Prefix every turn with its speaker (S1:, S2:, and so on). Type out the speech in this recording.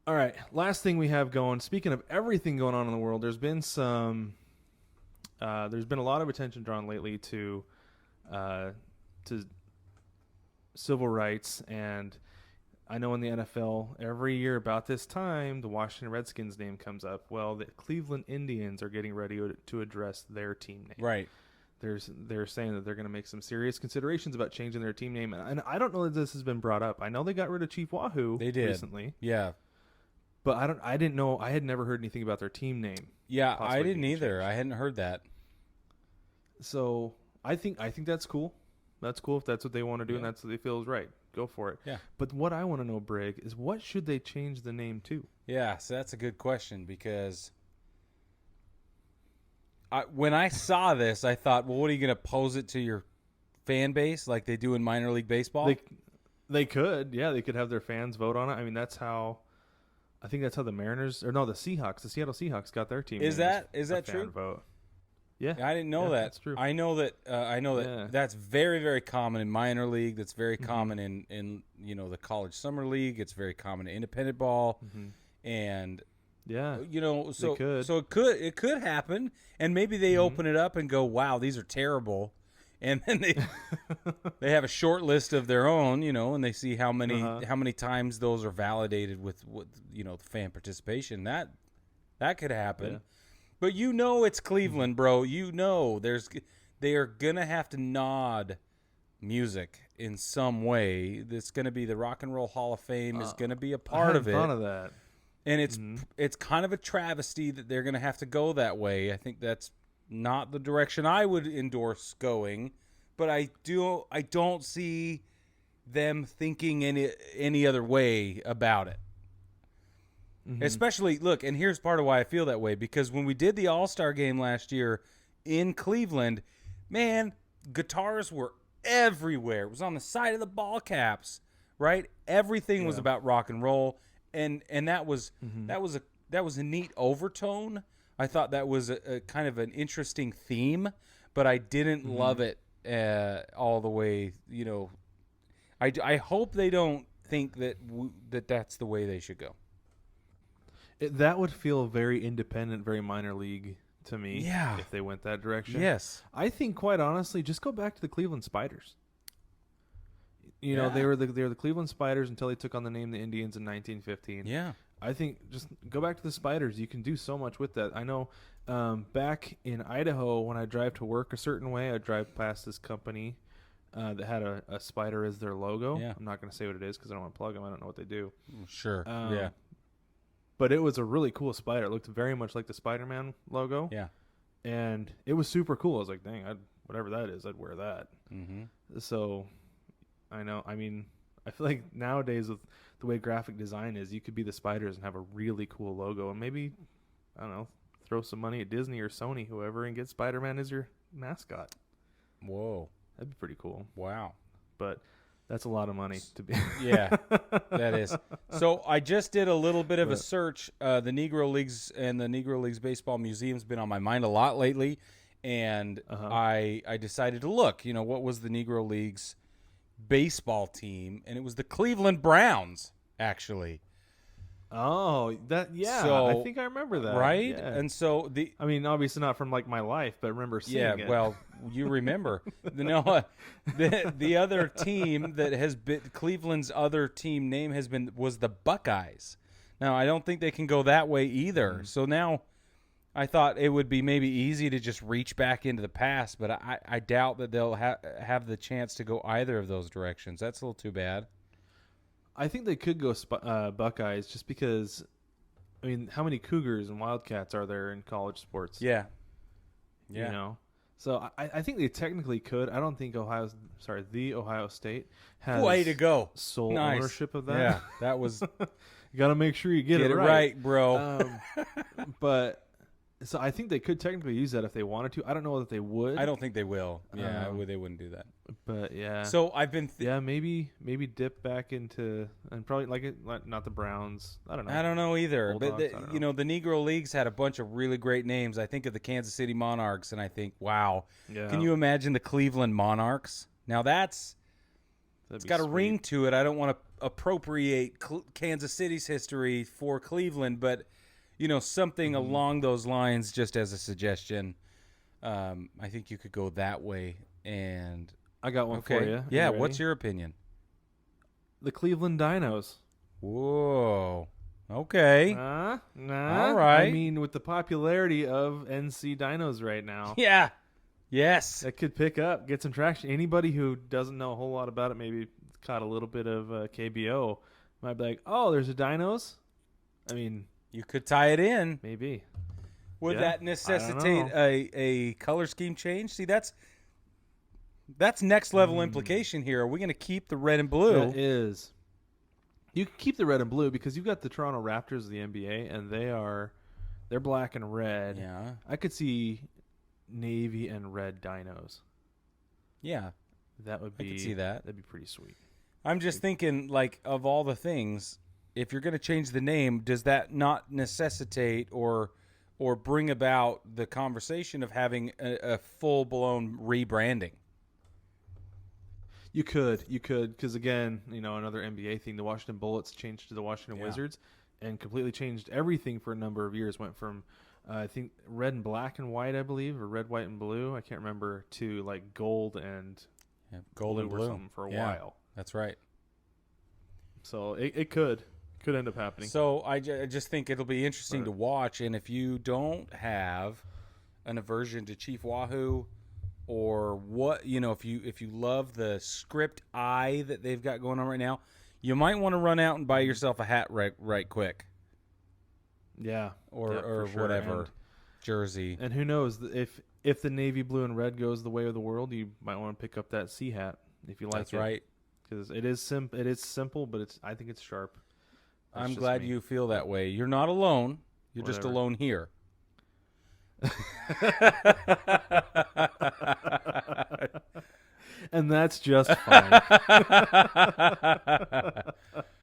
S1: All right, last thing we have going. Speaking of everything going on in the world, there's been a lot of attention drawn lately uh, to civil rights, and I know in the NFL every year about this time the Washington Redskins name comes up. Well, the Cleveland Indians are getting ready to address their team name.
S2: Right.
S1: They're saying that they're going to make some serious considerations about changing their team name, and I don't know that this has been brought up. I know they got rid of Chief Wahoo
S2: They did.
S1: recently,
S2: Yeah.
S1: but I didn't know. I had never heard anything about their team name.
S2: Yeah, I
S1: possibly
S2: didn't
S1: being
S2: either.
S1: changed.
S2: I hadn't heard that.
S1: So I think that's cool. That's cool if that's what they want to do and
S2: Yeah.
S1: that's what they feel is right. Go for it.
S2: Yeah.
S1: But what I want to know, Brig, is what should they change the name to?
S2: Yeah, so that's a good question because when I saw this, I thought, well, what are you going to pose it to your fan base like they do in minor league baseball?
S1: They could, yeah, they could have their fans vote on it. I mean, I think that's how the Mariners, or no, the Seattle Seahawks got their team.
S2: Is
S1: name,
S2: that
S1: a fan
S2: true?
S1: Vote. Yeah,
S2: I didn't know that.
S1: That's true.
S2: I know that.
S1: Yeah.
S2: That's very, very common in minor league. That's very
S1: Mm-hmm.
S2: common in the college summer league. It's very common in independent ball,
S1: Mm-hmm.
S2: and
S1: Yeah,
S2: so
S1: could.
S2: so it could happen, and maybe they open it up and go, wow, these are terrible, and then they have a short list of their own, and they see how many times those are validated with the fan participation. That could happen.
S1: Yeah.
S2: But it's Cleveland, bro. They are gonna have to nod music in some way. That's gonna be the Rock and Roll Hall of Fame is gonna be a part of it.
S1: Thought of that.
S2: And it's kind of a travesty that they're gonna have to go that way. I think that's not the direction I would endorse going, but I don't see them thinking any other way about it. Especially, look, and here's part of why I feel that way, because when we did the All-Star game last year in Cleveland, man, guitars were everywhere. It was on the side of the ball caps, right? Everything was about rock and roll, and that was a neat overtone. I thought that was a kind of an interesting theme, but I didn't love it all the way. I hope they don't think that that's the way they should go.
S1: That would feel very independent, very minor league to me.
S2: Yeah.
S1: If they went that direction.
S2: Yes.
S1: I think, quite honestly, just go back to the Cleveland Spiders. They
S2: Yeah.
S1: were the Cleveland Spiders until they took on the name the Indians in 1915.
S2: Yeah.
S1: I think just go back to the Spiders. You can do so much with that. I know back in Idaho, when I drive to work a certain way, I drive past this company that had a spider as their logo.
S2: Yeah.
S1: I'm not going to say what it is because I don't want to plug them. I don't know what they do.
S2: Sure.
S1: Yeah. But it was a really cool spider. It looked very much like the Spider-Man logo.
S2: Yeah.
S1: And it was super cool. I was like, dang, whatever that is, I'd wear that.
S2: Mm-hmm.
S1: So I know. I mean, I feel like nowadays with the way graphic design is, you could be the Spiders and have a really cool logo, and maybe, I don't know, throw some money at Disney or Sony, whoever, and get Spider-Man as your mascot.
S2: Whoa.
S1: That'd be pretty cool.
S2: Wow.
S1: But that's a lot of money to be.
S2: Yeah, that is. So I just did a little bit of a search. The Negro Leagues and the Negro Leagues Baseball Museum's been on my mind a lot lately, and I decided to look. What was the Negro Leagues baseball team? And it was the Cleveland Browns, actually.
S1: Oh,
S2: So,
S1: I think I remember that.
S2: Right?
S1: Yeah.
S2: And so
S1: I mean, obviously not from like my life, but I remember seeing it.
S2: well, you remember. The other team that has been Cleveland's other team name was the Buckeyes. Now, I don't think they can go that way either. So now I thought it would be maybe easy to just reach back into the past, but I doubt that they'll have the chance to go either of those directions. That's a little too bad.
S1: I think they could go Buckeyes just because, I mean, how many Cougars and Wildcats are there in college sports?
S2: Yeah.
S1: So I think they technically could. I don't think the Ohio State has
S2: Way to go.
S1: sole
S2: Nice.
S1: ownership of that.
S2: Yeah, that was
S1: You got to make sure you get
S2: it
S1: it
S2: right, bro.
S1: But so I think they could technically use that if they wanted to. I don't know that they would.
S2: I don't think they will. Yeah,
S1: Um,
S2: they wouldn't do that.
S1: But yeah.
S2: So I've been
S1: maybe dip back into, and probably not the Browns. I don't know.
S2: I don't know either. But
S1: Bulldogs, I don't
S2: the Negro Leagues had a bunch of really great names. I think of the Kansas City Monarchs, and I think, wow,
S1: Yeah.
S2: can you imagine the Cleveland Monarchs? Now it's got a ring to it. I don't want appropriate Kansas City's history for Cleveland, but something along those lines, just as a suggestion. I think you could go that way. And
S1: I got one for you.
S2: Yeah,
S1: You
S2: what's
S1: ready?
S2: your opinion?
S1: The Cleveland Dinos.
S2: Whoa. Okay.
S1: Nah.
S2: All right.
S1: I mean, with the popularity of NC Dinos right now,
S2: Yeah. Yes.
S1: it could pick up, get some traction. Anybody who doesn't know a whole lot about it, maybe caught a little bit of KBO, might be like, "Oh, there's a Dinos." I mean,
S2: You could tie it in.
S1: maybe.
S2: Would
S1: Yeah,
S2: that
S1: I don't
S2: necessitate
S1: know.
S2: a color scheme change? See, that's next level
S1: Hmm.
S2: implication here. Are we going to keep the red and blue?
S1: That is. You can keep the red and blue because you've got the Toronto Raptors of the NBA, and they're black and red.
S2: Yeah.
S1: I could see navy and red dinos.
S2: Yeah.
S1: That would be.
S2: I could see that.
S1: That'd be pretty sweet.
S2: I'm just thinking, like, of all the things, if you're going to change the name, does that not necessitate or bring about the conversation of having a full-blown rebranding?
S1: You could, because again, another NBA thing. The Washington Bullets changed to the Washington
S2: Yeah.
S1: Wizards, and completely changed everything for a number of years. Went from, I think, red and black and white, I believe, or red, white, and blue. I can't remember, to like gold and
S2: Yeah, gold and
S1: or
S2: blue
S1: something for a
S2: Yeah,
S1: while.
S2: That's right.
S1: So it could end up happening.
S2: So I just think it'll be interesting
S1: Right.
S2: to watch. And if you don't have an aversion to Chief Wahoo, or what, if you love the script eye that they've got going on right now, you might want to run out and buy yourself a hat right quick,
S1: Yeah,
S2: or
S1: for sure.
S2: whatever jersey.
S1: And who knows if the navy blue and red goes the way of the world, you might want to pick up that sea hat if you like
S2: That's
S1: it.
S2: right.
S1: Because it is simple, but I think it's sharp. That's
S2: I'm
S1: just
S2: glad
S1: me.
S2: you feel that way. You're not alone. You're just
S1: Whatever.
S2: alone here.
S1: And that's just fine.